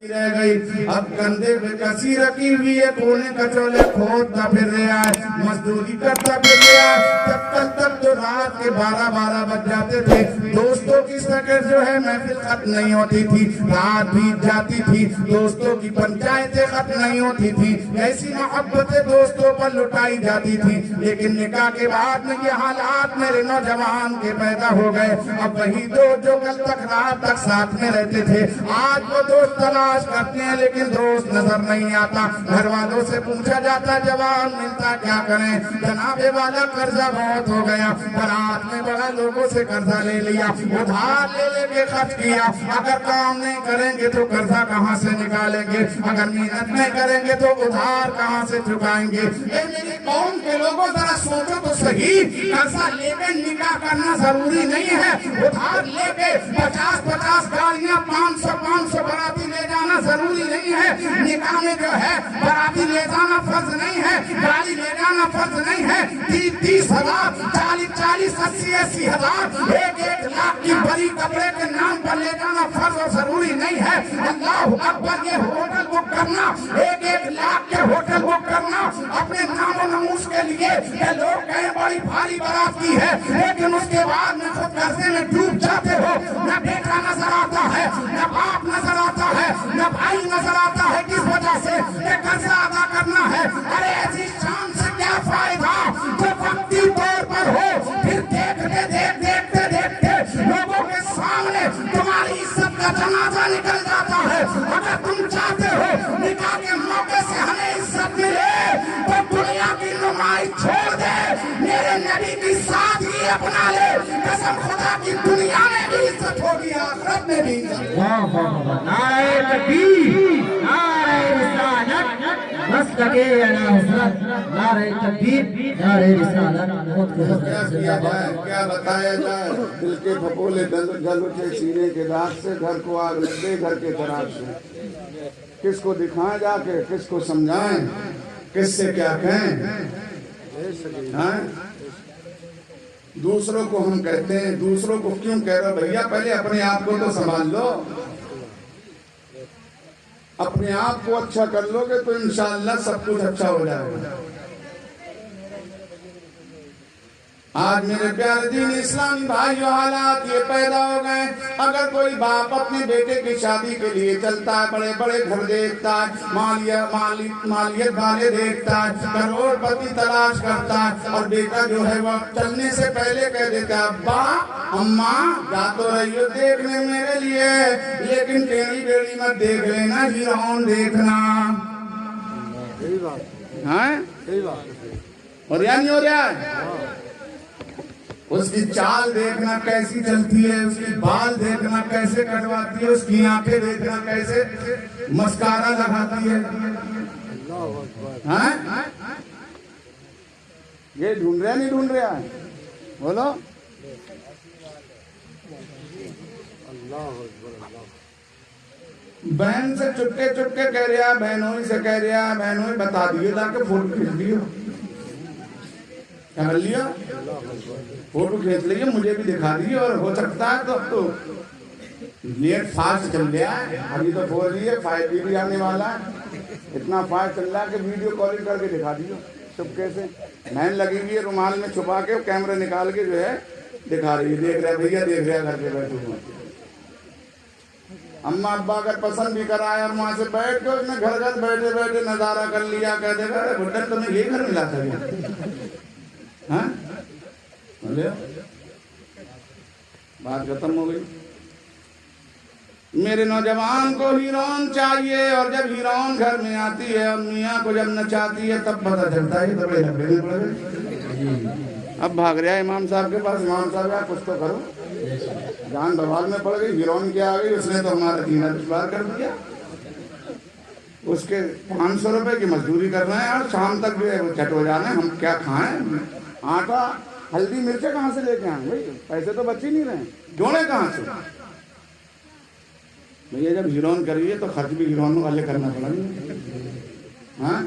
رہ گئی اب کندھے پہ کسی رکھی ہوئی ہے کونے کچولے کھودتا پھر رہا ہے مزدوری کرتا پھر رہا ہے جب تک تو رات کے 12 بج جاتے تھے دوستوں کی سکر جو ہے محفل ختم نہیں ہوتی تھی رات بیت جاتی تھی دوستوں کی پنچایتیں ختم نہیں ہوتی تھی ایسی محبتیں دوستوں پر لٹائی جاتی تھی لیکن نکاح کے بعد میں یہ حالات میرے نوجوان کے پیدا ہو گئے اب وہی دوست جو کل تک رات تک ساتھ میں رہتے تھے آج وہ دوست تلاش کرتے ہیں لیکن دوست نظر نہیں آتا گھر والوں سے پوچھا جاتا جواب ملتا کیا کریں جناب والا قرضہ بہت ہو گیا برات میں بڑا لوگوں سے قرضہ لے لیا ادھار لے کے خرچ کیا اگر کام نہیں کریں گے تو قرضہ کہاں سے نکالیں گے اگر محنت نہیں کریں گے تو ادھار کہاں سے چکائیں گے میری قوم کے لوگوں ذرا سوچو تو صحیح قرضہ لے کے نکاح کرنا ضروری نہیں ہے ادھار لے کے 50 گاڑیاں 500 براتی لے جانا ضروری نہیں ہے نکاح میں جو ہے براتی لے جانا فرض نہیں ہے گاڑی لے جانا فرض نہیں ہے 30 ہزار 40 80 ہزار 1 لاکھ کی بڑی کپڑے کے نام پر لے جانا فرض اور ضروری نہیں ہے اللہ اکبر یہ ہوٹل بک کرنا 1 لاکھ کے ہوٹل بک کرنا اپنے نام و ناموس کے لیے یہ لوگ کہیں بڑی بھاری برات کی ہے لیکن اس کے بعد میں خود قرضے میں ڈوب جاتے ہو نہ بیٹا نظر آتا ہے نہ باپ نظر آتا ہے نہ بھائی نظر آتا ہے کس وجہ سے یہ قرضہ ادا کرنا ہے ارے ایسی شان سے کیا فائدہ جو وقتی طور پر ہو پھر دیکھتے لوگوں کے سامنے تمہاری عزت کا جنازہ نکل جاتا ہے اگر تم چاہتے ہو نکاح کے موقع سے ہمیں عزت ملے تو دنیا کی نمائش چھوڑ دے میرے نبی کی سادگی اپنا لے قسم خدا کی دنیا میں بھی عزت ہوگی آخرت میں بھی نعرہ تکبیر نعرہ رسالت مسلک اعلی حضرت نعرہ تکبیر نعرہ رسالت کیا بتایا جائے دل کے پھپولے گل اٹھے سینے کے داغ سے گھر کو آگ لگے گھر کے چراغ سے کس کو دکھائیں جا کے کس کو سمجھائیں کس سے کیا کہیں دوسروں کو ہم کہتے ہیں دوسروں کو کیوں کہہ رہے ہو بھیا پہلے اپنے آپ کو تو سنبھال لو اپنے آپ کو اچھا کر لو گے تو انشاءاللہ سب کچھ اچھا ہو جائے گا آج میرے پیارے دین اسلامی بھائیو حالات یہ پیدا ہو گئے اگر کوئی باپ اپنے بیٹے کی شادی کے لیے چلتا ہے بڑے بڑے گھر دیکھتا ہے مالیت والے دیکھتا ہے کروڑ پتی تلاش کرتا ہے اور بیٹا جو ہے وہ چلنے سے پہلے کہہ دیتا ہے ابا اماں جا تو رہی ہو دیکھنے میرے لیے لیکن ٹیڑھی بیڑی مت دیکھ لینا ہیرون دیکھنا اور یا نہیں ہو رہا ہے اس کی چال دیکھنا کیسی چلتی ہے اس کی بال دیکھنا کیسے کٹواتی ہے اس کی آنکھیں دیکھنا کیسے مسکارا لگاتی ہے یہ ڈھونڈ رہا نہیں ڈھونڈ رہا ہے بولو بہن سے چپکے چپکے کہہ رہا بہنوں سے کہہ رہا بہنوں بتا دیے لا کے فوٹو کھینچ لیو کیا کر لیا فوٹو کھینچ لیے مجھے بھی دکھا دیے اور ہو سکتا ہے تو اب تو نیٹ فاسٹ چل گیا ہے ابھی تو 4G ہے 5G بھی آنے والا ہے اتنا فاسٹ چل رہا ہے کہ ویڈیو کالنگ کر کے دکھا دیو چپکے سے بہن لگی ہوئی ہے رومال میں چھپا کے کیمرہ نکال کے جو ہے دکھا رہی ہے دیکھ رہا بھیا دیکھ رہا گھر پہ بیٹھے ہوئے اماں ابا اگر پسند بھی کرائے اور وہاں سے بیٹھ کے اس نے گھر گھر بیٹھے بیٹھے نظارہ کر لیا کہہ دے گا ارے بڈر تمہیں یہ گھر ملا تھا ہاں بات ختم ہو گئی میرے نوجوان کو ہیرون چاہیے اور جب ہیرون گھر میں آتی ہے اور میاں کو جب نچاتی ہے تب پتہ چلتا ہے تو بڑے لگنے پڑے اب بھاگ رہا ہے امام صاحب کے پاس امام صاحب یار کچھ تو کرو جان بوال میں پڑ گئی ہیرون کیا آ گئی اس نے تو ہمارا دینہ دشوار کر دیا اس کے 500 روپے کی مزدوری کر رہے ہیں اور شام تک جو ہے وہ چٹ ہو جانا ہے ہم کیا کھائیں آٹا ہلدی مرچیں کہاں سے لے کے آئیں بھائی پیسے تو بچ ہی نہیں رہے جوڑے کہاں سے بھیا جب ہیرون کریے تو خرچ بھی ہیرون والے کرنا پڑا ہاں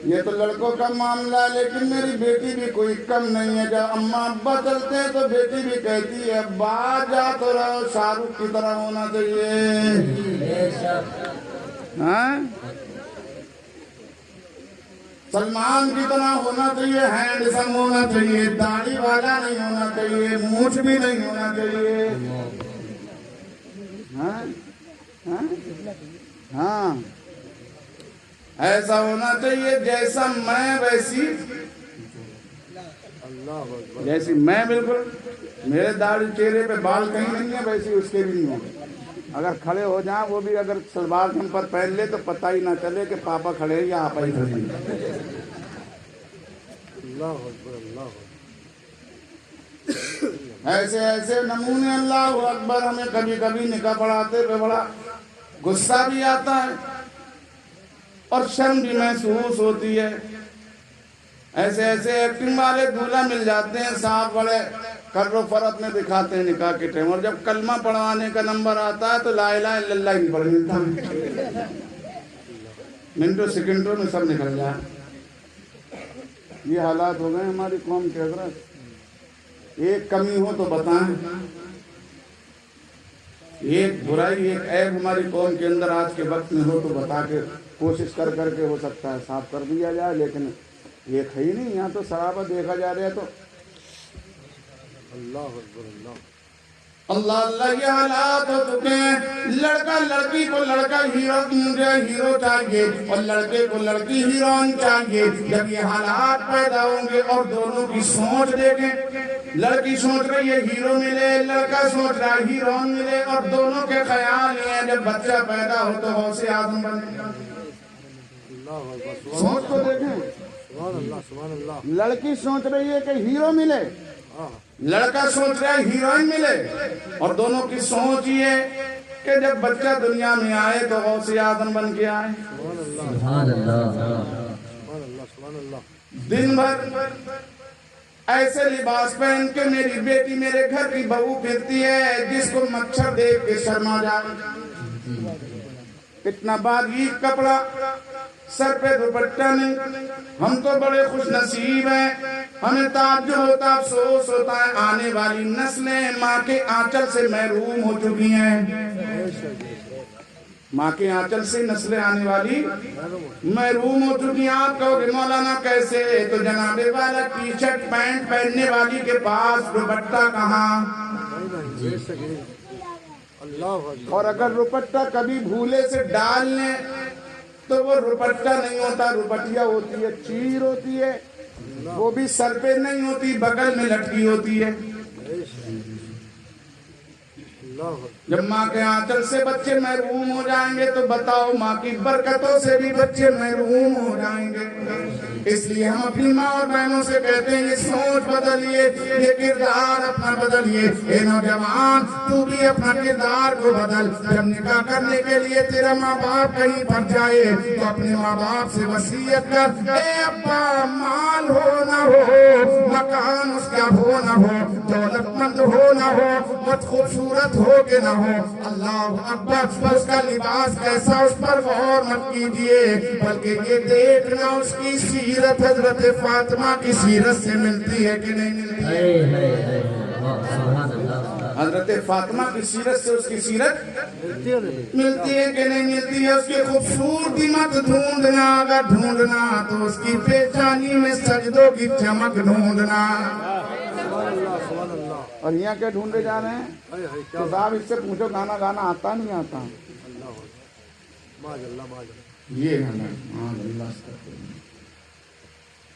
یہ تو لڑکوں کا معاملہ ہے لیکن میری بیٹی بھی کوئی کم نہیں ہے جب اماں ابا چلتے ہیں تو بیٹی بھی کہتی ہے ابا جا تو رہو شاہ رخ کی طرح ہونا چاہیے ہاں سلمان کی طرح ہونا چاہیے، ہینڈسم ہونا چاہیے، داڑھی والا نہیں ہونا چاہیے، مونچھ بھی نہیں ہونا چاہیے. ہاں ایسا ہونا چاہیے جیسا میں ویسی، جیسی میں بالکل، میرے داڑھی چہرے پہ بال کہیں نہیں ہے ویسی اس کے بھی نہیں ہوں. اگر کھڑے ہو جائیں وہ بھی اگر سلوار ہم پر پہن لے تو پتہ ہی نہ چلے کہ پاپا کھڑے ہیں یا آپا ہی کھڑے ہیں. ایسے ایسے نمونے اللہ اکبر. ہمیں کبھی کبھی نکاح پڑھاتے پہ بڑا غصہ بھی آتا ہے اور شرم بھی محسوس ہوتی ہے. ایسے ایسے ایکٹنگ والے دولہا مل جاتے ہیں صاحب، بڑے کر و فرت میں دکھاتے ہیں نکاح کے ٹائم، اور جب کلمہ پڑھوانے کا نمبر آتا ہے تو لا الہ الا اللہ ہی پڑھ ملتا ہے. منٹوں سیکنڈوں میں سب نکل جائے. یہ حالات ہو گئے ہماری قوم کے. حضرت ایک کمی ہو تو بتائیں، ایک برائی ایک عیب ہماری قوم کے اندر آج کے وقت میں ہو تو بتا کے کوشش کر کے ہو سکتا ہے صاف کر دیا جائے. لیکن ایک ہے ہی نہیں. یہاں تو صحابہ دیکھا جا رہا ہے تو اللہ اللہ اللہ یہ حالات ہو چکے ہیں. لڑکا لڑکی کو لڑکا ہیرو چاہیے اور لڑکے کو لڑکی ہیروئن چاہیے. جب یہ حالات پیدا ہوں گے اور دونوں کی سوچ دیکھیں، لڑکی سوچ رہی ہے ہیرو ملے، لڑکا سوچ رہا ہے ہیروئن ملے، اور دونوں کے خیال یہ ہیں جب بچہ پیدا ہو تو غوث اعظم بنے. سوچ کو دیکھیں. لڑکی سوچ رہی ہے کہ ہیرو ملے، لڑکا سوچ رہا ہے ہیروئن ملے، اور دونوں کی سوچ یہ کہ جب بچہ دنیا میں آئے تو غوث اعظم بن کے آئے. دن بھر ایسے لباس پہن کے میری بیٹی میرے گھر کی بہو پھرتی ہے جس کو مچھر دیکھ کے شرما جائے. اتنا باریک کپڑا، سر پہ دوپٹہ نہیں. ہم تو بڑے خوش نصیب ہیں. ہمیں تعجب ہوتا، افسوس ہوتا ہے آنے والی نسلیں ماں کے آنچل سے محروم ہو چکی ہیں. ماں کے آنچل سے نسلیں آنے والی محروم ہو چکی ہیں. آپ کہو کہ مولانا کیسے؟ تو جناب والا ٹی شرٹ پینٹ پہننے والی کے پاس دوپٹہ کہاں؟ اور اگر دوپٹہ کبھی بھولے سے ڈال لیں تو وہ دوپٹہ نہیں ہوتا، دوپٹیا ہوتی ہے، چیر ہوتی ہے. وہ بھی سر پہ نہیں ہوتی، بغل میں لٹکی ہوتی ہے. جب ماں کے آنچل سے بچے محروم ہو جائیں گے تو بتاؤ ماں کی برکتوں سے بھی بچے محروم ہو جائیں گے. اس لیے ہم اپنی ماں اور بہنوں سے کہتے ہیں یہ سوچ بدلیے، یہ کردار اپنا بدلیے. اے نوجوان تو بھی اپنا کردار کو بدل. جب نکاح کرنے کے لیے تیرا ماں باپ کہیں پر جائے تو اپنے ماں باپ سے وصیت کر، اے ابا مال ہو نہ ہو، مکان اس کا ہو نہ ہو، دولت مند ہو نہ ہو، مت خوبصورت ہو کہ نہ ہو، اللہ اکبر، اس کا لباس کیسا اس پر غور مت کیجئے، بلکہ یہ دیکھنا اس کی سیرت حضرت فاطمہ کی سیرت سے ملتی ہے کہ نہیں ملتی ہے. حضرت فاطمہ کی سیرت سے اس کی سیرت ملتی ہے کہ نہیں ملتی ہے. اس کی خوبصورتی مت ڈھونڈنا، اگر ڈھونڈنا تو اس کی پیشانی میں سجدوں کی چمک ڈھونڈنا. اور یہاں کیا ڈھونڈے جا رہے ہیں تو صاحب اس سے پوچھو گانا گانا آتا نہیں آتا. یہ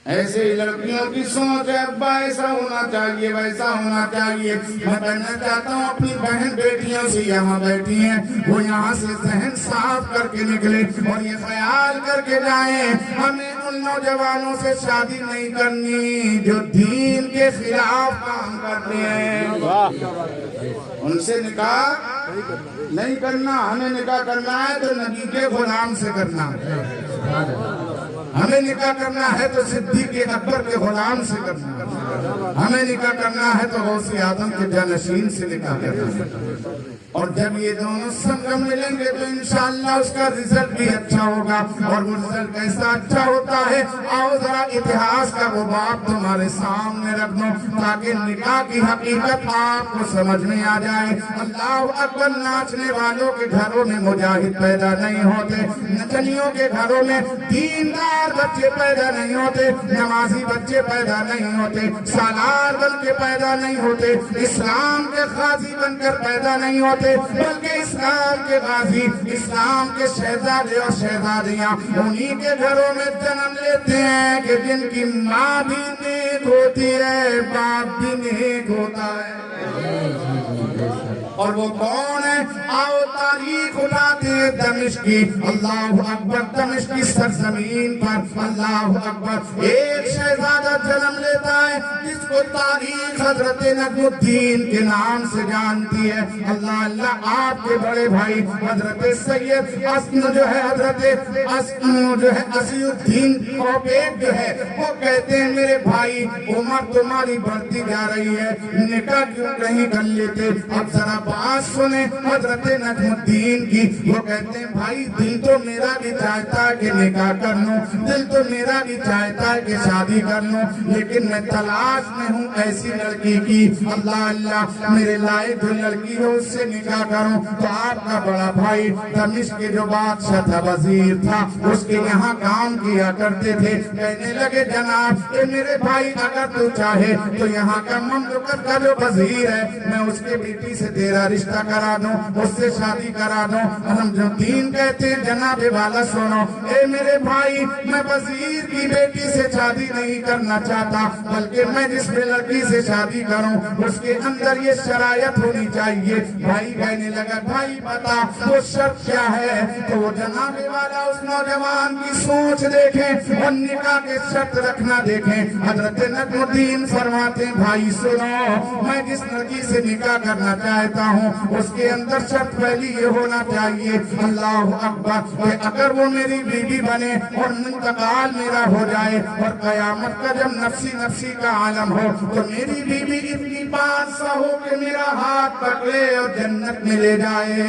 ایسے ہی لڑکیوں کی سوچ ہے ابا ایسا ہونا چاہیے ویسا ہونا چاہیے. میں کہنا چاہتا ہوں اپنی بہن بیٹیوں سے یہاں بیٹھی ہیں وہ یہاں سے ذہن صاف کر کے نکلے اور یہ خیال کر کے جائیں ہمیں ان نوجوانوں سے شادی نہیں کرنی جو دین کے خلاف کام کرتے ہیں. ان سے نکاح نہیں کرنا. ہمیں نکاح کرنا ہے تو نبی کے غلام سے کرنا. ہمیں نکاح کرنا ہے تو صدیق اکبر کے غلام سے کرنا. ہمیں نکاح کرنا ہے تو غوث آدم کے جانشین سے نکاح کرنا ہے، اور جب یہ دونوں سنگم ملیں گے تو انشاءاللہ اس کا رزلٹ بھی اچھا ہوگا۔ اور وہ رزلٹ کیسا اچھا ہوتا ہے، آؤ ذرا اتہاس کا وہ باب تمہارے سامنے رکھ دو تاکہ نکاح کی حقیقت آپ کو سمجھ میں آ جائے۔ اللہ اکبر، ناچنے والوں کے گھروں میں مجاہد پیدا نہیں ہوتے، نچنیوں کے گھروں میں دیندار بچے پیدا نہیں ہوتے، نمازی بچے پیدا نہیں ہوتے، سالار بن کے پیدا نہیں ہوتے، اسلام کے غازی بن کر پیدا نہیں ہوتے، بلکہ اسلام کے غازی، اسلام کے شہزادے اور شہزادیاں انہی کے گھروں میں جنم لیتے ہیں کہ جن کی ماں بھی نیک ہوتی ہے، باپ بھی نیک ہوتا ہے۔ اور وہ کون ہے؟ آؤ تاریخ اٹھاتے ہیں دمشق کی، اللہ اکبر، دمشق کی سرزمین پر اللہ اکبر ایک شہزادہ جنم لیتا ہے جس کو تاریخ حضرت نجم الدین کے نام سے جانتی ہے۔ اللہ اللہ، آپ کے بڑے بھائی حضرت سید اسم جو ہے، حضرت اسم جو ہے عصی الدین اوبیک جو ہے، وہ کہتے ہیں میرے بھائی عمر تمہاری بڑھتی جا رہی ہے، نکاح کیوں نہیں کر لیتے؟ اب ذرا بات سنیں حضرت نجم الدین کی، وہ کہتے ہیں بھائی دل تو میرا بھی چاہتا ہے کہ نکاح کر لوں، دل تو میرا بھی چاہتا ہے کہ شادی کر لوں، لیکن میں تلاش میں ہوں ایسی لڑکی کی، اللہ اللہ میرے لائق جو لڑکی ہو اس سے نکاح کروں۔ تو آپ کا بڑا بھائی دمشق کے جو بادشاہ تھا، وزیر تھا، اس کے یہاں کام کیا کرتے تھے، کہنے لگے جناب اے میرے بھائی اگر تو چاہے تو یہاں کا مملکت کا جو وزیر ہے میں اس کے بیٹی سے تیرا رشتہ کرا دوں، اس سے شادی کرا دوں۔ ہم جو دین کہتے ہیں جناب والا سنو، اے میرے بھائی میں وزیر کی بیٹی سے شادی نہیں کرنا چاہتا، بلکہ میں جس بھی لڑکی سے شادی کروں اس کے اندر یہ شرائط ہونی چاہیے۔ بھائی کہنے لگا بھائی بتا وہ شرط کیا ہے؟ تو وہ جناب والا اس نوجوان کی سوچ دیکھیں اور نکاح کے شرط رکھنا دیکھیں۔ حضرت نجم الدین فرماتے ہیں بھائی سنو، میں جس لڑکی سے نکاح کرنا چاہتا ہوں اس کے اندر شرط پہلی یہ ہونا چاہیے اللہ اکبر کہ اگر وہ میری بیوی بنے اور انتقال میرا ہو جائے اور قیامت کا جب نفسی نفسی کا عالم ہو تو میری بیوی اتنی بادشاہ ہو کہ میرا ہاتھ پکڑے اور جنت میں لے جائے۔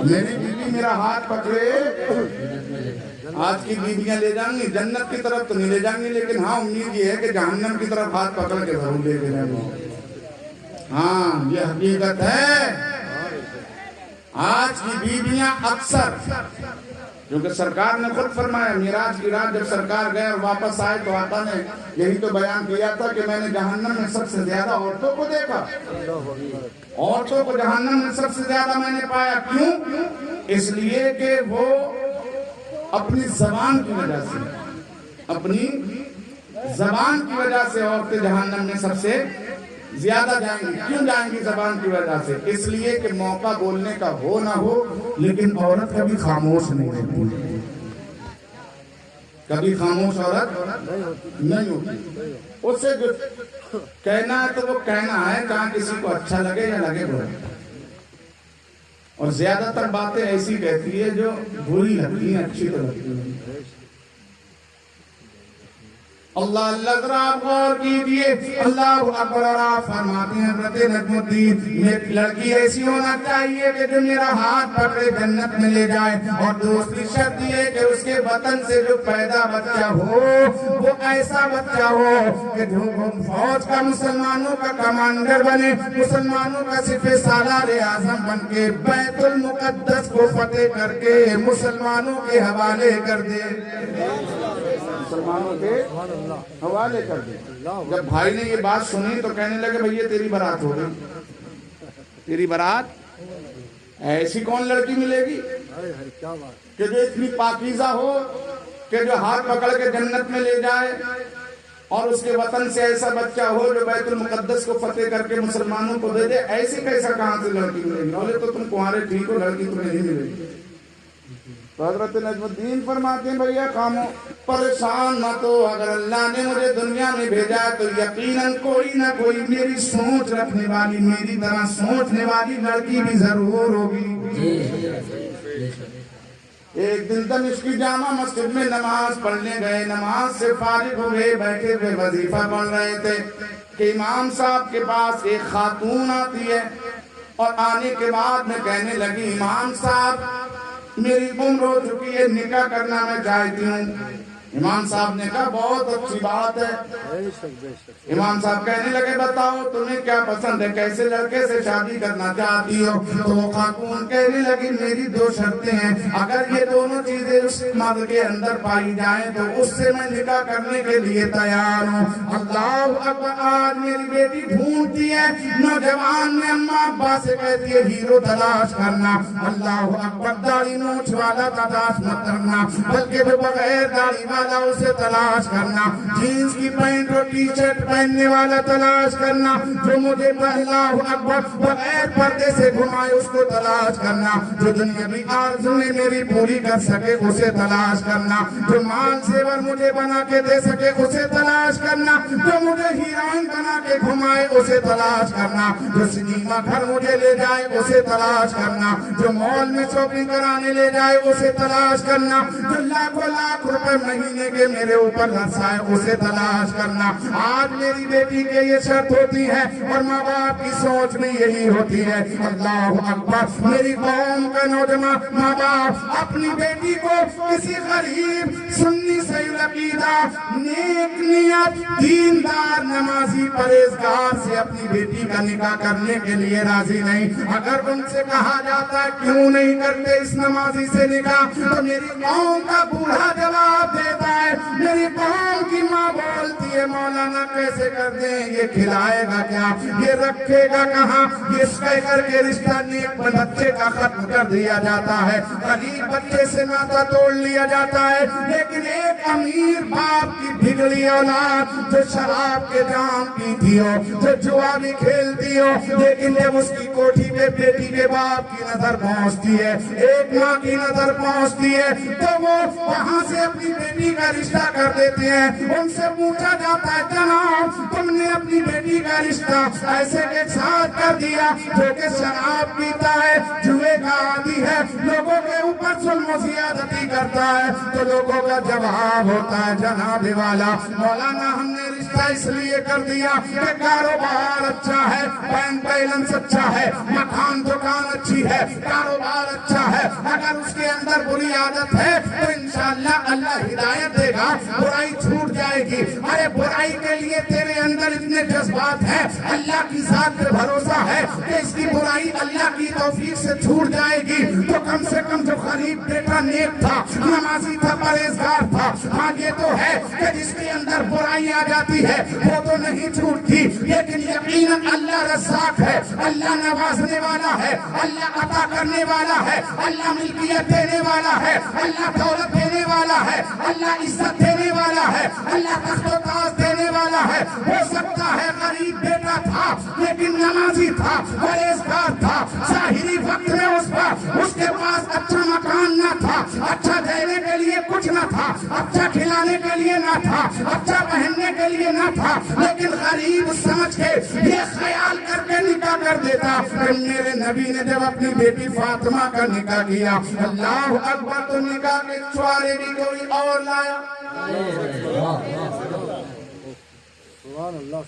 میری بیوی میرا ہاتھ پکڑے، آج کی بیویاں لے جائیں گی جنت کی طرف تو نہیں لے جائیں گی، لیکن ہاں امید یہ ہے کہ جہنم کی طرف ہاتھ پکڑ کے ضرور لے کے جائیں گے۔ ہاں یہ حقیقت ہے۔ آج کی بیویاں اکثر، کیونکہ سرکار نے خود فرمایا معراج کی رات جب سرکار گئے اور واپس آئے تو آقا نے یہی تو بیان کیا تھا کہ میں نے جہنم میں سب سے زیادہ عورتوں کو دیکھا، عورتوں کو جہنم میں سب سے زیادہ میں نے پایا۔ کیوں؟ اس لیے کہ وہ اپنی زبان کی وجہ سے، اپنی زبان کی وجہ سے عورتیں جہنم میں سب سے زیادہ جائیں گی۔ کیوں جائیں گی زبان کی وجہ سے؟ اس لیے کہ موقع بولنے کا ہو نہ ہو لیکن عورت کبھی خاموش نہیں رہتی، کبھی خاموش عورت نہیں ہوتی، اسے جو کہنا ہے تو وہ کہنا ہے، چاہے کسی کو اچھا لگے یا لگے برا، اور زیادہ تر باتیں ایسی کہتی ہے جو بری لگتی ہیں، اچھی تو لگتی ہیں۔ اللہ اللہ ذرا غور کیجئے، اللہ اکبر، اور آپ فرماتے ہیں حضرت نجم الدین ایک لڑکی ایسی ہونا چاہیے کہ جو میرا ہاتھ پکڑے جنت میں لے جائے، اور دوسری شرط یہ کہ اس کے وطن سے جو پیدا بچہ ہو وہ ایسا بچہ ہو کہ جو فوج کا مسلمانوں کا کمانڈر بنے، مسلمانوں کا سپہ سالار اعظم بن کے بیت المقدس کو فتح کر کے مسلمانوں کے حوالے کر دے، مسلمانوں کے حوالے کر دے۔ جب بھائی نے یہ بات سنی تو کہنے لگے بھئی یہ تیری برات ہو گئی، تیری برات، ایسی کون لڑکی ملے گی کہ جو اتنی پاکیزہ ہو کہ جو ہاتھ پکڑ کے جنت میں لے جائے، اور اس کے وطن سے ایسا بچہ ہو جو بیت المقدس کو فتح کر کے مسلمانوں کو دے دے۔ ایسی کیسا کہاں سے لڑکی ملے گی؟ بولے تو تم کنوارے ٹھیک ہو، لڑکی تمہیں نہیں ملے گی۔ تو حضرت نجم الدین فرماتے ہیں بھیا کامو پریشان مت ہو، اگر اللہ نے مجھے دنیا میں بھیجا تو یقیناً کوئی نہ کوئی میری سوچ رکھنے والی، میری طرح سوچنے والی لڑکی بھی ضرور ہوگی۔ ایک دن دمشق کی جامع مسجد میں نماز پڑھنے گئے، نماز سے فارغ ہوئے، بیٹھے ہوئے وظیفہ پڑھ رہے تھے کہ امام صاحب کے پاس ایک خاتون آتی ہے اور آنے کے بعد میں کہنے لگی امام صاحب میری عمر ہو چکی ہے، نکاح کرنا میں چاہتی ہوں۔ امام صاحب نے کہا بہت اچھی بات ہے۔ امام صاحب کہنے لگے بتاؤ تمہیں کیا پسند ہے، کیسے لڑکے سے شادی کرنا چاہتی ہو؟ تو وہ خاتون کہنے لگی میری دو شرطیں ہیں، اگر یہ دونوں چیزیں اس مرد کے اندر پائی جائیں تو اس سے میں نکاح کرنے کے لیے تیار ہوں۔ اللہ اکبر، آج میری بیٹی ڈھونڈتی ہے، نوجوان نے اماں ابا سے کہتی ہے ہیرو تلاش کرنا، اللہ اکبر، داڑھی مونچھ والا تلاش مت کرنا، بلکہ جو بغیر داڑھی والا اسے تلاش کرنا، جینز کی پینٹ اور ٹی شرٹ پہننے والا تلاش کرنا، جو مجھے اللہ اکبر بغیر پردے سے گھمائے اس کو تلاش کرنا، جو دنیاوی آرزویں میری پوری کر سکے اسے تلاش کرنا، جو مال زیور مجھے بنا کے دے سکے اسے تلاش کرنا، جو مجھے ہیروئن بنا کے گھمائے اسے تلاش کرنا، جو سنیما گھر مجھے لے جائے اسے تلاش کرنا، جو مال میں شاپنگ کرانے لے جائے اسے تلاش کرنا، جو لاکھوں لاکھ روپے مہینے کے میرے اوپر برسائے اسے تلاش کرنا۔ آج میری بیٹی کے یہ شرط ہوتی ہے اور ماں باپ کی سوچ میں یہی ہوتی ہے۔ اللہ اکبر، میری قوم کا نوجوان ماں باپ اپنی بیٹی کو کسی غریب سنی سید عقیدہ نیک نیت دیندار نمازی پرہیزگار سے اپنی بیٹی کا نکاح کرنے کے لیے راضی نہیں۔ اگر ان سے کہا جاتا ہے کیوں نہیں کرتے اس نمازی سے نکاح، تو میری قوم کا بوڑھا جواب دیتا ہے، میری قوم کی ماں بولتی ہے مولانا کیسے کر دیں، یہ کھلائے گا کیا، یہ رکھے گا کہاں، یہ کہہ کر کے رشتہ نیک بچے کا ختم کر دیا جاتا ہے، غریب بچے سے ناطہ توڑ لیا جاتا ہے۔ لیکن ایک امیر باپ کی بگڑی اولاد جو شراب کے جام پیتی ہو، جو جوا بھی کھیلتی ہو، لیکن جب اس کی کوٹھی پہ بیٹی کے باپ کی نظر پہنچتی ہے، ایک ماں کی نظر پہنچتی ہے، تو وہ وہاں سے اپنی بیٹی کا رشتہ کر دیتے ہیں۔ ان سے پوچھا جاتا ہے جناب تم نے اپنی بیٹی کا رشتہ ایسے کے ساتھ کر دیا جو کہ شراب پیتا ہے، جوئے کا عادی ہے، لوگوں کے اوپر ظلم و زیادتی کرتا ہے، تو لوگوں کا جواب ہوتا ہے جناب والا مولانا ہم نے رشتہ اس لیے کر دیا کہ کاروبار اچھا ہے، بینک بیلنس اچھا ہے، مکان دکان اچھی ہے، کاروبار اچھا ہے، اگر اس کے اندر بری عادت ہے تو انشاءاللہ اللہ ہدایت دے گا، برائی چھوٹ جائے گی۔ ارے برائی کے لیے تیرے اندر اتنے جذبات ہیں، اللہ کی ذات پہ بھروسہ ہے کہ اس کی برائی اللہ کی توفیق سے چھوٹ جائے گی، تو کم سے کم جو غریب بیٹا نیک تھا، نمازی تھا، پرہیزگار تھا، ہاں یہ تو ہے کہ جس کے اندر برائی آ جاتی ہے وہ تو نہیں چھوٹتی، لیکن یقیناً اللہ رزاق ہے، اللہ نوازنے والا ہے، اللہ عطا کرنے والا ہے، اللہ ملکیت دینے والا ہے، اللہ دولت دینے والا ہے، اللہ عزت دینے والا ہے، اللہ تخت و تاج دینے والا ہے۔ ہو سکتا ہے غریب بیٹا تھا لیکن نمازی تھا، پرہیزگار تھا، ظاہری وقت میں اس کے پاس اچھا مکان نہ تھا، اچھا دینے کے لیے کچھ نہ تھا، اچھا کھلانے کے لیے نہ تھا، اچھا پہننے کے لیے نہ تھا، لیکن غریب سمجھ کے یہ خیال کر کے نکاح کر دیتا۔ میرے نبی نے جب اپنی بیٹی فاطمہ کا نکاح کیا، اللہ اکبر، تو نکاح کے چوارے بھی کوئی اور لایا۔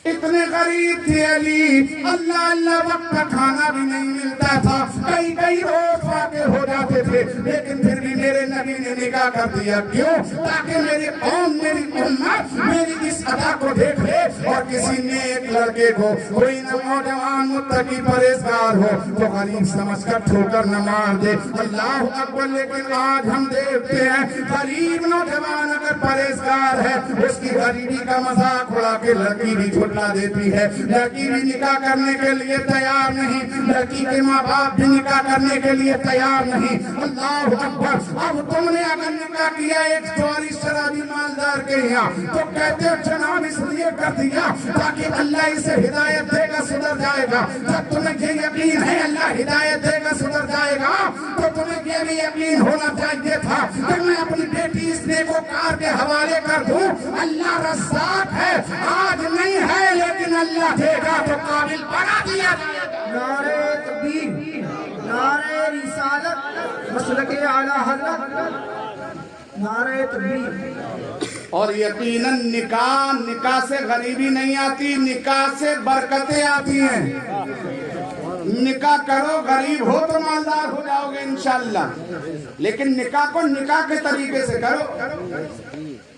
اتنے غریب تھے علی، اللہ اللہ وقت کا کھانا بھی نہیں ملتا تھا، کئی کئی روز واقع ہو جاتے تھے، لیکن پھر بھی میرے نبی نے نکاح کر دیا۔ کیوں؟ تاکہ میری قوم، میری امت میری اس ادا کو دیکھ لے اور کسی نیک لڑکے کو، کوئی نوجوان متقی پرہیزگار ہو تو غریب سمجھ کر ٹھوکر نہ مار دے۔ اللہ اکبر، لیکن آج ہم دیکھتے ہیں غریب نوجوان اگر پرہیزگار ہے اس کی غریبی کا مذاق اڑا کے لڑکی بھی جھٹلا دیتی ہے، لڑکی بھی نکاح کرنے کے لیے تیار نہیں، لڑکی کے ماں باپ بھی نکاح کرنے کے لیے تیار نہیں۔ اللہ اکبر، اب تم نے اگر نکاح کیا ایک جواری شرابی مالدار کے یہاں تو کہتے ہو جناب اس لیے کر دیا تاکہ اللہ اسے ہدایت دے گا، سدھر جائے گا۔ جب تمہیں یہ یقین ہے اللہ ہدایت دے گا، سدھر جائے گا، تو تمہیں یہ بھی یقین ہونا چاہیے تھا کہ میں اپنی بیٹی اس نیکوکار کے حوالے کر دوں، اللہ رزاق ہے، آج نہیں ہے لیکن اللہ دے گا تو قابل بنا دیا۔ نعرہ تکبیر، نعرہ رسالت۔ مسلک اعلی حضرت نعرہ تکبیر اور یقیناً نکاح سے غریبی نہیں آتی، نکاح سے برکتیں آتی ہیں۔ نکاح کرو، غریب ہو تو مالدار ہو جاؤ گے انشاءاللہ، لیکن نکاح کو نکاح کے طریقے سے کرو۔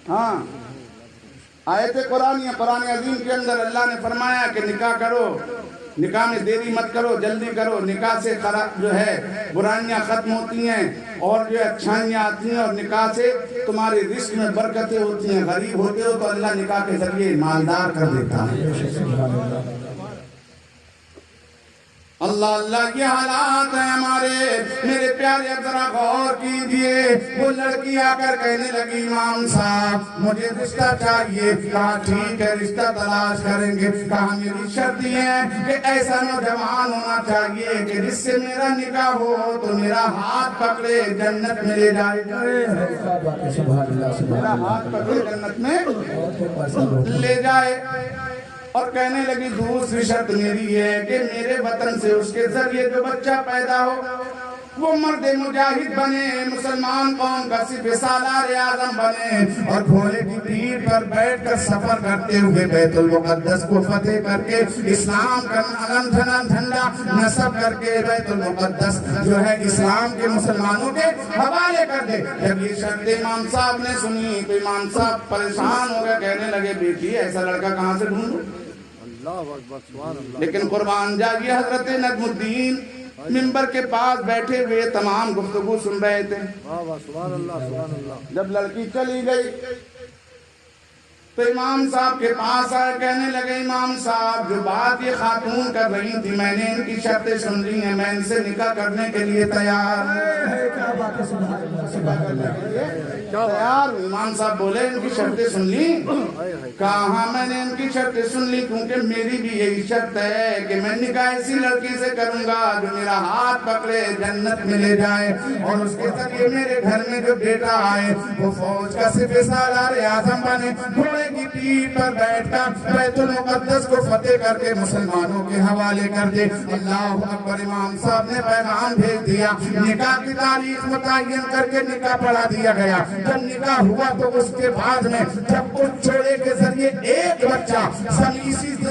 ہاں، آیت قرآن عظیم کے اندر اللہ نے فرمایا کہ نکاح کرو، نکاح میں دیری مت کرو، جلدی کرو، نکاح سے جو ہے برائیاں ختم ہوتی ہیں اور جو اچھائیاں آتی ہیں، اور نکاح سے تمہاری رزق میں برکتیں ہوتی ہیں۔ غریب ہوتے ہو تو اللہ نکاح کے ذریعے مالدار کر دیتا ہے۔ اللہ اللہ کے حالات ہیں ہمارے میرے پیارے، اب ذرا غور کیجئے۔ وہ لڑکی آ کر کہنے لگی امام صاحب مجھے رشتہ چاہیے۔ کہا ٹھیک ہے رشتہ تلاش کریں گے۔ کہا میری شرط یہ ہے کہ ایسا نوجوان ہونا چاہیے کہ جس سے میرا نکاح ہو تو میرا ہاتھ پکڑے جنت میں لے جائے، میرا ہاتھ پکڑے جنت میں لے جائے۔ اور کہنے لگی دوسری شرط میری یہ ہے کہ میرے وطن سے اس کے ذریعے جو بچہ پیدا ہو وہ مرد مجاہد بنے، مسلمان قوم کا سپہ سالار اعظم بنے، اور گھوڑے کی پیٹھ پر بیٹھ کر سفر کرتے ہوئے بیت المقدس کو فتح کر کے اسلام کا علم جھنڈا نصب کر کے بیت المقدس جو ہے اسلام کے مسلمانوں کے حوالے کر دے۔ جب یہ شرط امام صاحب نے سنی تو امام صاحب پریشان ہو گئے، کہنے لگے بیٹی ایسا لڑکا کہاں سے ڈھونڈوں؟ لیکن قربان جاویہ حضرت نجم الدین منبر کے پاس بیٹھے ہوئے تمام گفتگو سن رہے تھے۔ جب لڑکی چلی گئی تو امام صاحب کے پاس آئے، کہنے لگے امام صاحب جو بات یہ خاتون کر رہی تھی میں نے ان کی شرطیں سن لی ہیں، میں ان سے نکاح کرنے کے لیے تیار تیار۔ امام صاحب بولے ان کی شرطیں سن لی؟ کہا ہاں میں نے ان کی شرطیں سن لی، کیونکہ میری بھی یہی شرط ہے کہ میں نکاح ایسی لڑکی سے کروں گا جو میرا ہاتھ پکڑے جنت میں لے جائے، اور اس کے ذریعے میرے گھر میں جو بیٹا آئے وہ فوج کا سپہ سالار اعظم بنے، گھوڑے کی پیٹھ پر بیٹھ کر بیت المقدس کو فتح کر کے مسلمانوں کے حوالے کر دے۔ اللہ اکبر۔ امام صاحب نے پیغام بھیج دیا، نکاح کی تاریخ متعین کر کے نکاح پڑھا دیا گیا۔ جب نکاح ہوا تو اس کے بعد میں جب اس جوڑے کے ذریعے ایک بچہ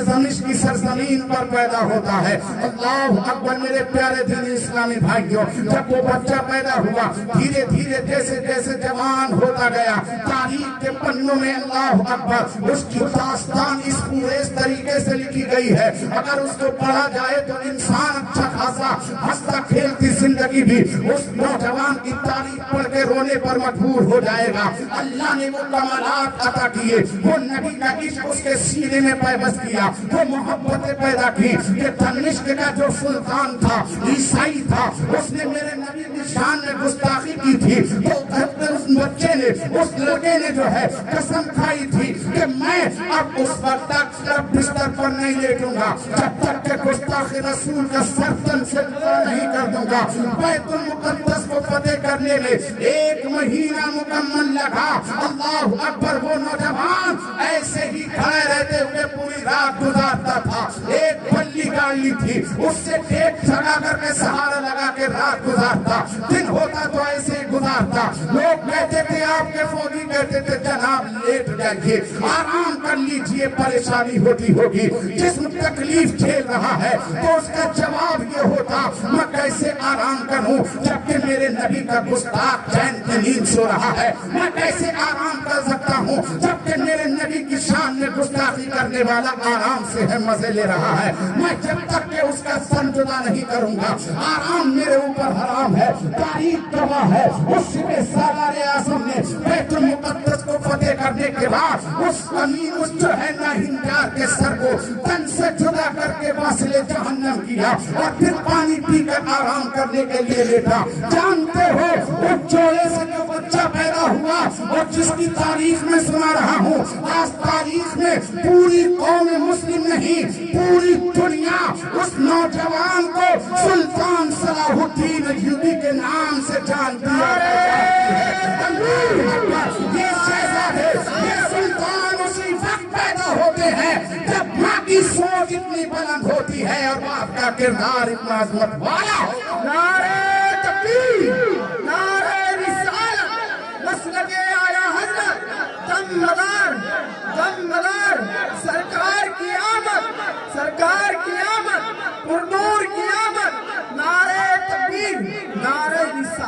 دمشق کی سرزمین پر پیدا ہوتا ہے، اللہ اکبر میرے پیارے دینی اسلامی بھائیوں، جب وہ بچہ پیدا ہوا دھیرے دھیرے جیسے جیسے جوان ہوتا گیا، تاریخ کے پنوں میں اللہ اکبر اس کی داستان اس پورے اس طریقے سے لکھی گئی ہے، اگر اس کو پڑھا جائے تو انسان اچھا خاصا ہنستا کھیلتی زندگی بھی اس نوجوان کی تاریخ پڑھ کے رونے پر مجبور ہو جائے گا۔ اللہ نے وہ کمالات عطا کیے، وہ نبی کا عشق اس کے سینے میں پیوست کیا، وہ محبتیں پیدا کی کہ دمشق کا جو سلطان تھا عیسائی تھا، اس نے میرے نبی کی شان میں گستاخی کی تھی، تو اس بچے نے اس لڑکے نے جو ہے قسم کھائی تھی کہ میں اب اس وقت تک بستر پر نہیں لیٹوں گا جب تک کہ گستاخ رسول کا سر تن سے نہیں کر دوں گا۔ بیت المقدس کو فتح کرنے میں 1 مہینہ مکمل لگا۔ اللہ اکبر۔ وہ نوجوان ایسے ہی کھڑے رہتے ہوئے پوری رات گزارتا تھا، ایک بلی گاڑی تھی اس سے ٹیک جگا کر کے سہارا لگا کے رات گزارتا، دن ہوتا تو ایسے ہی گزارتا۔ لوگ کہتے تھے آپ کے فوجی کہتے تھے جناب لیٹ جائیے، آرام کر لیجئے، پریشانی ہوتی ہوگی، جسم تکلیف جھیل رہا ہے، تو اس کا جواب یہ ہوتا میں کیسے آرام کروں جبکہ میرے نبی کا گستاخ چین کی نیند سو رہا ہے، میں کیسے آرام کر سکتا ہوں جبکہ میرے نبی کی شان میں گستاخی کرنے والا آرام سے ہے مزے لے رہا ہے، میں جب تک کہ اس کا سر جدا نہیں کروں گا آرام میرے اوپر حرام ہے۔ تاریخ گواہ ہے اس سپہ سالار اعظم نے بیت المقدس کو فتح کرنے کے بعد اس امین اس جو ہے ناہنجار کے سر کو تن سے جدا کر کے واصل جہنم کیا، اور پھر پانی پی کر آرام کرنے کے لیے لیٹا۔ جانتے ہو اس جوڑے سے جو بچہ پیدا ہوا اور جس کی تاریخ میں سنا رہا ہوں، آج تاریخ میں پوری قوم مسلم نہیں پوری دنیا اس نوجوان کو سلطان صلاح الدین ایوبی کے نام سے جانتی ہے۔ یہ شہزادے یہ سلطان اسی وقت پیدا ہوتے ہیں جب ماں کی سوچ اتنی بلند ہوتی ہے اور باپ کا کردار اتنا عظمت والا ہو۔ نعرہ تکبیر،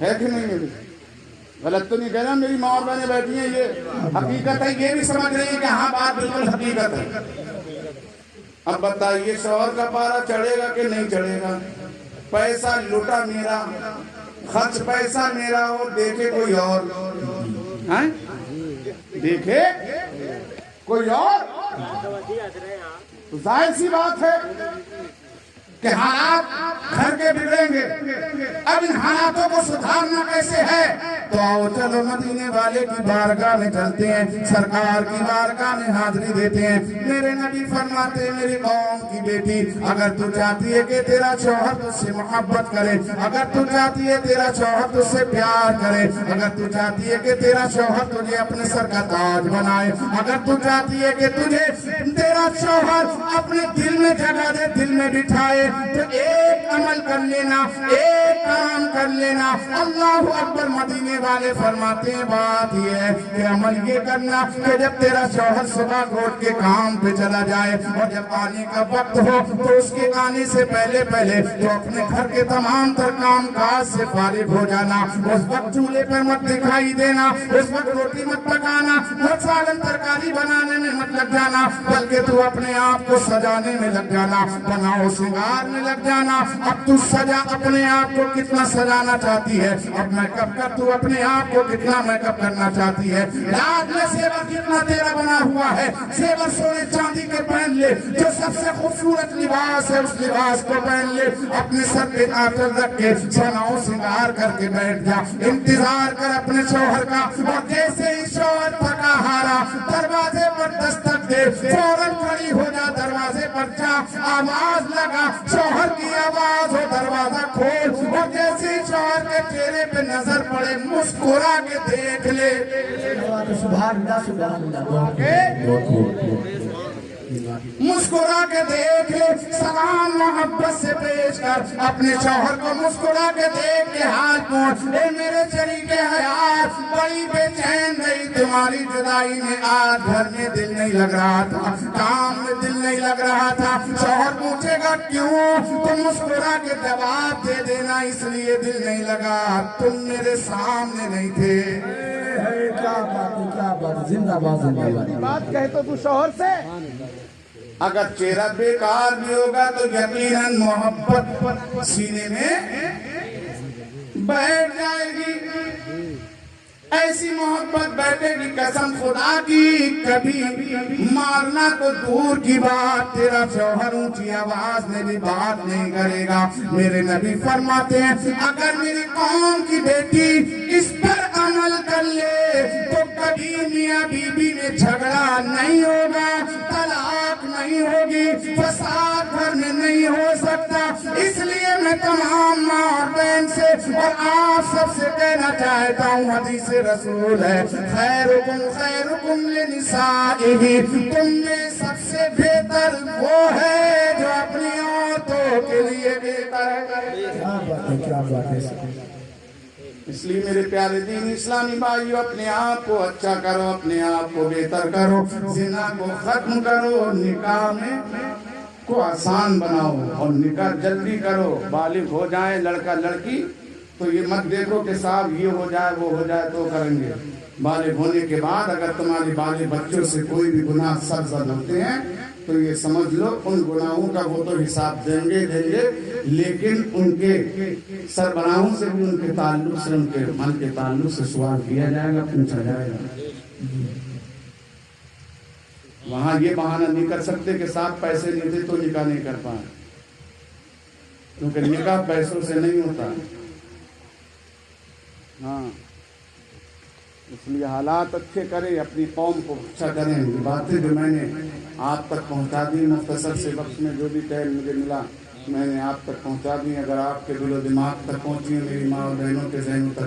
ہے کہ نہیں ہے؟ غلط تو نہیں کہنا میری ماں اور بہنیں بیٹھی ہیں، یہ حقیقت ہے، یہ بھی سمجھ رہی ہیں کہ ہاں بات بالکل حقیقت ہے۔ اب بتائیے شوہر کا پارا چڑھے گا کہ نہیں چڑھے گا؟ پیسہ لوٹا میرا، خرچ پیسہ میرا، اور دیکھے کوئی اور، ہیں دیکھے کوئی اور، تو ظاہر سی بات ہے کہ حالات گھر کے بگڑیں گے۔ اب ان حالاتوں کو سدھارنا کیسے ہے؟ تو آؤ چلو مدینے والے کی بارگاہ میں چلتے ہیں، سرکار کی بارگاہ میں حاضری دیتے ہیں۔ میرے نبی فرماتے ہیں میری قوم کی بیٹی، اگر تو چاہتی ہے کہ تیرا شوہر تجھ سے محبت کرے، اگر تو چاہتی ہے تیرا شوہر تجھ سے پیار کرے، اگر تو چاہتی ہے کہ تیرا شوہر تجھے اپنے سر کا تاج بنائے، اگر تو چاہتی ہے کہ تجھے تیرا شوہر اپنے دل میں جگہ دے، دل میں بٹھائے، تو ایک عمل کر لینا، ایک کام کر لینا۔ اللہ اکبر۔ مدینے والے فرماتے ہیں بات یہ ہے کہ عمل یہ کرنا کہ جب تیرا شوہر صبح کو اٹھ کے کام پہ چلا جائے اور جب آنے کا وقت ہو تو اس کے آنے سے پہلے تو اپنے گھر کے تمام تر کام کاج سے فارغ ہو جانا۔ اس وقت چولہے پر مت دکھائی دینا، اس وقت روٹی مت پکانا، سالن ترکاری بنانے میں مت لگ جانا، بلکہ تو اپنے آپ کو سجانے میں لگ جانا، بناؤ سنگار میں لگ جانا۔ اب تو سجا اپنے آپ کو کتنا سجانا چاہتی ہے، اب میک اپ کر تو اپنے آپ کو کتنا میک اپ کرنا چاہتی ہے، رات میں زیور کتنا تیرا بنا ہوا ہے، زیور سونے چاندی کے پہن لے، جو سب سے خوبصورت لباس ہے اس لباس کو پہن لے، اپنے سر پہ آنچل رکھ کے بناؤ سنگار کر کے بیٹھ جا، انتظار کر اپنے شوہر کا، اور جیسے ہی شوہر تھکا ہارا دروازے پر دستک دے فوراً کھڑی ہو جا، دروازے پر جا، آواز لگا، شوہر کی آواز ہو، دروازہ کھول، اور جیسے ہی شوہر کے چہرے پہ نظر پڑے مسکرا کے دیکھ لے، سبحان اللہ سبحان اللہ، مسکرا کے دیکھ لے، سلام محبت سے پیش کر، اپنے شوہر کو مسکرا کے دیکھ کے ہاتھ پہنچ لے، میرے شریک حیات بڑی بے چین رہی تمہاری جدائی میں، آج گھر میں دل نہیں لگ رہا تھا، کام میں دل نہیں لگ رہا تھا، شوہر پوچھے گا کیوں، تم مسکرا کے جواب دے دینا اس لیے دل نہیں لگا، تم میرے سامنے نہیں تھے۔ کیا بات ہے، کیا بات ہے، زندہ باد زندہ باد۔ بات کہے تو شوہر سے، اگر چہرہ بیکار بھی ہوگا تو یقیناً محبت سینے میں بیٹھ جائے گی، ایسی محبت بیٹھے گی قسم خدا کی، کبھی مارنا تو دور کی بات، تیرا شوہر اونچی آواز میں بھی بات نہیں کرے گا۔ میرے نبی فرماتے ہیں اگر میری قوم کی بیٹی اس پر عمل کر لے تو کبھی میاں بیوی میں جھگڑا نہیں ہوگا، طلاق نہیں ہوگی، فساد گھر میں نہیں ہو سکتا۔ اس لیے میں تمام ماں اور بہن سے اور آپ سب سے کہنا چاہتا ہوں، حدیث رسول ہے خیرکم خیرکم لنسائہ، تم میں سب سے بہتر وہ ہے جو اپنی عورتوں کے لیے بہتر ہے۔ کیا بات ہے، کیا بات ہے۔ اس لیے میرے پیارے دین اسلامی بھائیو، اپنے آپ کو اچھا کرو، اپنے آپ کو بہتر کرو، زنا کو ختم کرو، نکاح میں کو آسان بناؤ اور نکاح جلدی کرو، بالغ ہو جائیں لڑکا لڑکی تو یہ مت دیکھو کہ صاحب یہ ہو جائے وہ ہو جائے تو کریں گے، بالغ ہونے کے بعد اگر تمہاری بالغ بچوں سے کوئی بھی گناہ سرزد ہوتے ہیں تو یہ سمجھ لو ان گناہوں کا وہ تو حساب دیں گے، لیکن ان کے سربراہوں سے بھی ان کے تعلق سے، ان کے من کے تعلق سے سوال کیا جائے گا، پوچھا جائے گا۔ وہاں یہ بہانہ نہیں کر سکتے کہ ساتھ پیسے نہیں تھے تو نکاح نہیں کر پائے، کیونکہ نکاح پیسوں سے نہیں ہوتا۔ ہاں، اس لیے حالات اچھے کریں، اپنی قوم کو اچھا کریں۔ یہ باتیں جو میں نے آپ تک پہنچا دی مختصر سے وقت میں، جو بھی ٹائم مجھے ملا میں نے آپ تک پہنچا دی، اگر آپ کے دل و دماغ تک پہنچی، میری ماں اور بہنوں کے ذہنوں تک